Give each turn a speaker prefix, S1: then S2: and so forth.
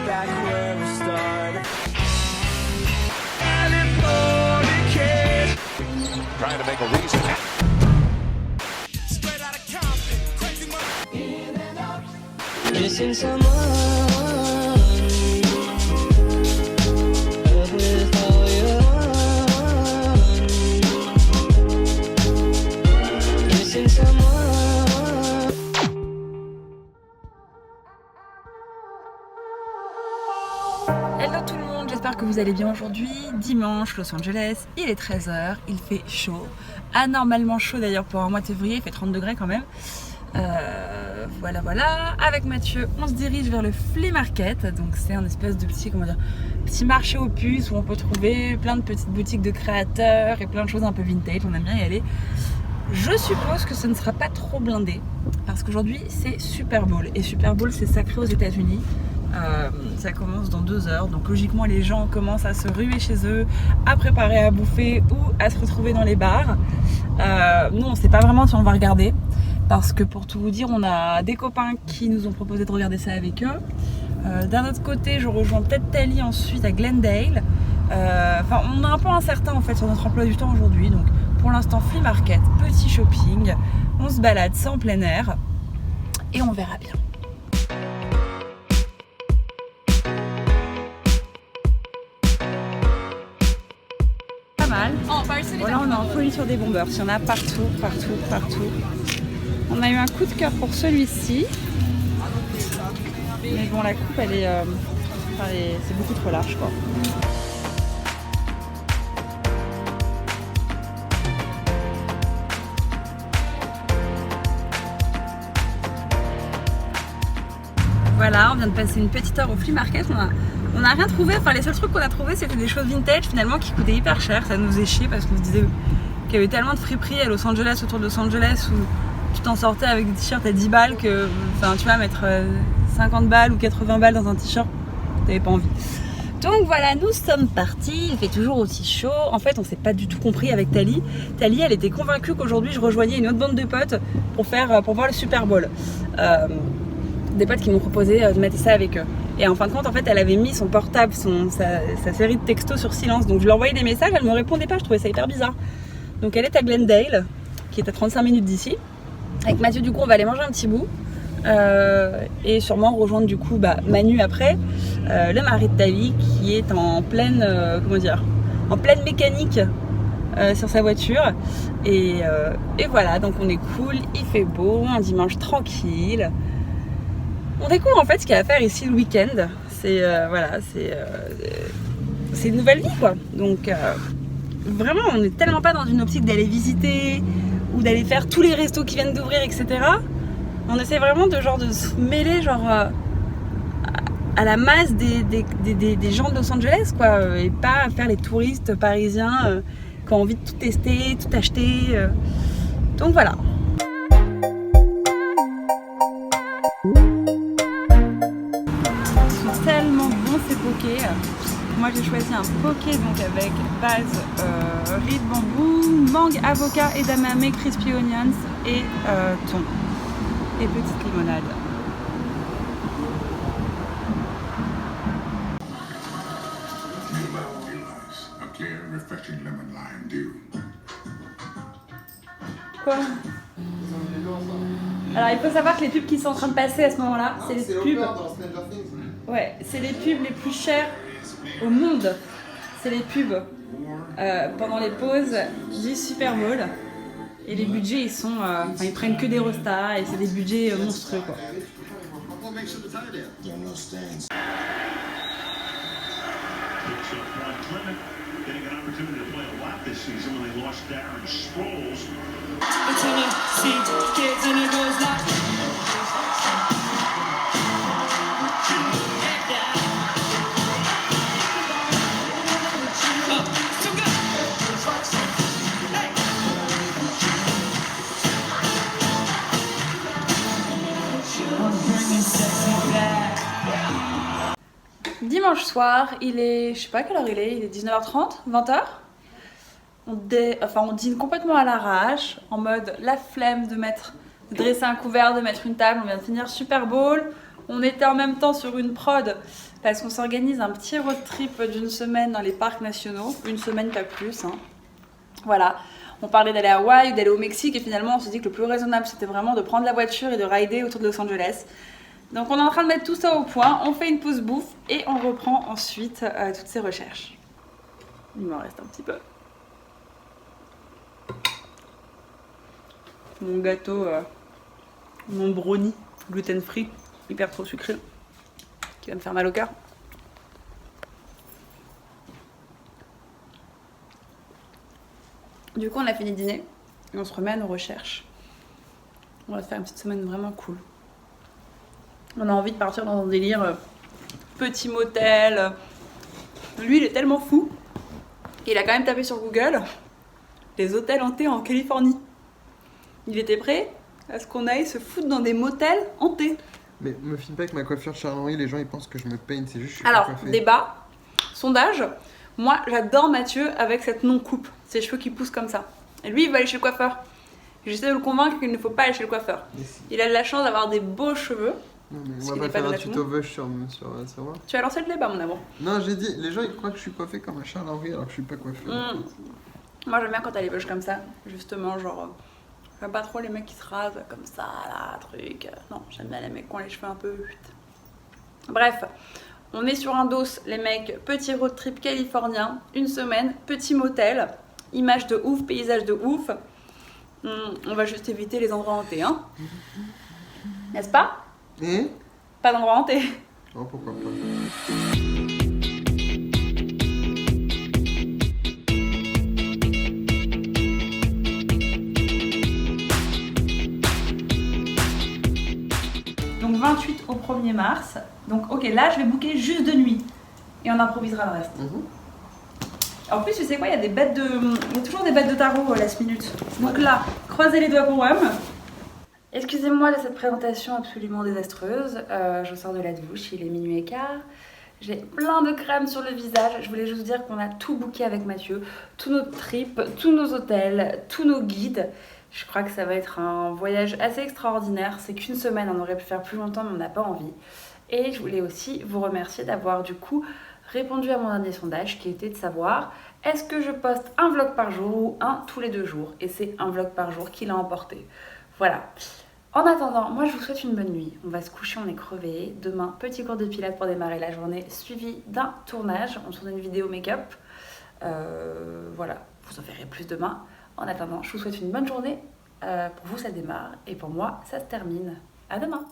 S1: back where we started.
S2: Trying to make a reason.
S1: Missing someone with all your missing someone.
S3: Hello tout le monde, j'espère que vous allez bien aujourd'hui. Dimanche, Los Angeles, il est 13h, il fait chaud. Anormalement chaud d'ailleurs pour un mois de février, il fait 30 degrés quand même. Voilà. Avec Mathieu, on se dirige vers le Flea Market. Donc c'est un espèce de petit marché aux puces où on peut trouver plein de petites boutiques de créateurs et plein de choses un peu vintage. On aime bien y aller. Je suppose que ce ne sera pas trop blindé parce qu'aujourd'hui c'est Super Bowl et Super Bowl c'est sacré aux États-Unis. Ça commence dans 2 heures, donc logiquement les gens commencent à se ruer chez eux, à préparer à bouffer ou à se retrouver dans les bars. Nous on sait pas vraiment si on va regarder parce que pour tout vous dire on a des copains qui nous ont proposé de regarder ça avec eux. D'un autre côté je rejoins peut-être Tali ensuite à Glendale. Enfin on est un peu incertain en fait sur notre emploi du temps aujourd'hui, donc pour l'instant Flea Market, petit shopping, on se balade sans plein air et on verra bien. Mal. Voilà, on est en folie sur des bombers. Il y en a partout. On a eu un coup de cœur pour celui-ci. Mais bon, la coupe, elle est, c'est beaucoup trop large, quoi. Voilà, on vient de passer une petite heure au Flea Market. On n'a rien trouvé, enfin les seuls trucs qu'on a trouvé c'était des choses vintage finalement qui coûtaient hyper cher. Ça nous faisait chier parce qu'on se disait qu'il y avait tellement de friperies à Los Angeles, autour de Los Angeles, où tu t'en sortais avec des t-shirts à 10 balles que, enfin tu vois, mettre 50 balles ou 80 balles dans un t-shirt, t'avais pas envie. Donc voilà, nous sommes partis, il fait toujours aussi chaud. En fait on s'est pas du tout compris avec Tali. Tali elle était convaincue qu'aujourd'hui je rejoignais une autre bande de potes pour voir le Super Bowl. Des potes qui m'ont proposé de mettre ça avec eux. Et en fin de compte, en fait, elle avait mis son portable, sa série de textos sur silence. Donc je lui envoyais des messages, elle me répondait pas, je trouvais ça hyper bizarre. Donc elle est à Glendale, qui est à 35 minutes d'ici. Avec Mathieu, du coup, on va aller manger un petit bout. Et sûrement rejoindre du coup Manu après, le mari de Tali, qui est en pleine, en pleine mécanique sur sa voiture. Et voilà, donc on est cool, il fait beau, un dimanche tranquille. On découvre en fait ce qu'il y a à faire ici le week-end. C'est une nouvelle vie quoi. Donc vraiment on n'est tellement pas dans une optique d'aller visiter ou d'aller faire tous les restos qui viennent d'ouvrir, etc. On essaie vraiment de se mêler à la masse des gens de Los Angeles quoi, et pas faire les touristes parisiens qui ont envie de tout tester, tout acheter. Donc voilà. Tellement bon ces pokés. Moi j'ai choisi un poké donc avec base riz de bambou, mangue, avocat, edamame, crispy onions et thon et petite limonade. Quoi? Alors il faut savoir que les pubs qui sont en train de passer à ce moment-là, c'est les pubs. Ouais, c'est les pubs les plus chères au monde. C'est les pubs pendant les pauses du Super Bowl. Et les budgets, ils prennent que des rostas et c'est des budgets monstrueux quoi. Dimanche soir, il est, je sais pas quelle heure il est 19h30, 20h. On dîne complètement à l'arrache, en mode la flemme de dresser un couvert, de mettre une table. On vient de finir Super Bowl. On était en même temps sur une prod parce qu'on s'organise un petit road trip d'une semaine dans les parcs nationaux. Une semaine, pas plus. Hein. Voilà. On parlait d'aller à Hawaï, d'aller au Mexique, et finalement on s'est dit que le plus raisonnable c'était vraiment de prendre la voiture et de rider autour de Los Angeles. Donc on est en train de mettre tout ça au point, on fait une pause bouffe et on reprend ensuite toutes ces recherches. Il m'en reste un petit peu. Mon gâteau, mon brownie gluten free, hyper trop sucré, qui va me faire mal au cœur. Du coup, on a fini de dîner et on se remet à nos recherches. On va se faire une petite semaine vraiment cool. On a envie de partir dans un délire petit motel. Lui, il est tellement fou qu'il a quand même tapé sur Google les hôtels hantés en Californie. Il était prêt à ce qu'on aille se foutre dans des motels hantés.
S4: Mais me filme pas avec ma coiffure Charles-Henri, les gens ils pensent que je me peigne, c'est juste que je suis
S3: Alors,
S4: pas coiffé.
S3: débat, sondage. Moi, j'adore Mathieu avec cette non-coupe, ses cheveux qui poussent comme ça. Et lui, il va aller chez le coiffeur. J'essaie de le convaincre qu'il ne faut pas aller chez le coiffeur.
S4: Mais si.
S3: Il a de la chance d'avoir des beaux cheveux.
S4: Non mais
S3: Parce
S4: on
S3: qu'il
S4: va
S3: est
S4: pas
S3: pas
S4: faire un
S3: donné à tout le
S4: tuto Vush sur moi.
S3: Tu as lancé le débat, mon amour.
S4: Non, j'ai dit, les gens ils croient que je suis coiffé comme un Charles-Henri alors que je suis pas coiffé.
S3: Moi, j'aime bien quand t'as les bush comme ça, justement, genre... j'aime pas trop les mecs qui se rasent comme ça, là, truc. Non, j'aime bien les mecs qui ont les cheveux un peu... Bref, on est sur un dos, les mecs, petit road trip californien, une semaine, petit motel, image de ouf, paysage de ouf. On va juste éviter les endroits hantés, hein. N'est-ce pas?
S4: Et
S3: Pas d'endroit hanté.
S4: oh pourquoi pas.
S3: Donc 28 au 1er mars. Donc ok, là je vais booker juste de nuit. Et on improvisera le reste. En plus, tu sais quoi, il y a toujours des bêtes de tarot last minute. Donc là, croisez les doigts pour WAM. Excusez-moi de cette présentation absolument désastreuse. Je sors de la douche, il est minuit et quart. J'ai plein de crème sur le visage. Je voulais juste vous dire qu'on a tout booké avec Mathieu. Tous nos trips, tous nos hôtels, tous nos guides. Je crois que ça va être un voyage assez extraordinaire. C'est qu'une semaine, on aurait pu faire plus longtemps, mais on n'a pas envie. Et je voulais aussi vous remercier d'avoir du coup répondu à mon dernier sondage qui était de savoir est-ce que je poste un vlog par jour ou un tous les 2 jours. Et c'est un vlog par jour qui l'a emporté. Voilà. En attendant, moi je vous souhaite une bonne nuit. On va se coucher, on est crevé. Demain, petit cours de pilates pour démarrer la journée, suivi d'un tournage. On tourne une vidéo make-up. Voilà, vous en verrez plus demain. En attendant, je vous souhaite une bonne journée. Pour vous, ça démarre. Et pour moi, ça se termine. À demain.